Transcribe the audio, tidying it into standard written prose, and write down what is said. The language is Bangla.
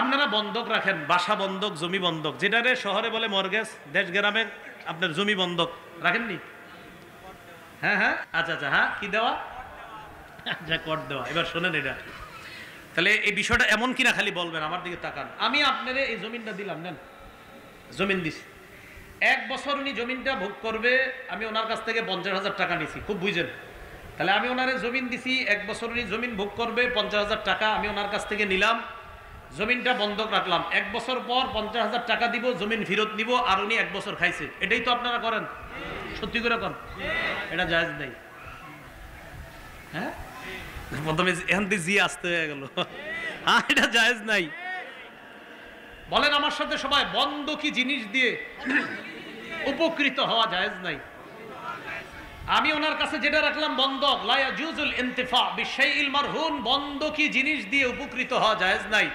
আপনারা বন্ধক রাখেন, বাসা বন্ধক, জমি বন্ধক, যেটারে শহরে বলে মর্গেজ, দেশ গ্রামে আপনার জমি বন্ধক রাখেননি? হ্যাঁ হ্যাঁ, আচ্ছা আচ্ছা, হ্যাঁ কি দেওয়া, আচ্ছা কর দেওয়া। এবার শোনেন এটা, তাহলে এই বিষয়টা এমন কিনা খালি বলবেন, আমার দিকে তাকান। আমি আপনারে এই জমিনটা দিলাম, নেন, জমিন দিছি, 1 বছর উনি জমিনটা ভোগ করবে, আমি ওনার কাছ থেকে 50,000 টাকা নিছি, খুব বুঝেন। তাহলে আমি ওনারে জমিন দিছি, 1 বছর উনি জমিন ভোগ করবে, 50,000 টাকা আমি ওনার কাছ থেকে নিলাম, জমিনটা বন্ধক রাখলাম। 1 বছর পর 50,000 টাকা দিব, জমিন ফেরত নিব, আর উনি 1 বছর খাইছে। এটাই তো আপনারা করেন, সত্যি করে করেন? এটা জায়েজ নেই। হ্যাঁ, প্রথমে এখান থেকে জি আসতে হয়ে গেল। হ্যাঁ, এটা জায়েজ নাই। বলেন আমার সাথে সবাই, বন্ধকি জিনিস দিয়ে উপকৃত হওয়া জায়েজ নাই। আমি ওনার কাছে যেটা রাখলাম বন্ধক, লা ইয়াজুজুল ইনতিফা বিশাইইল মারহুন, বন্ধকি জিনিস দিয়ে উপকৃত হওয়া জায়েজ নাই।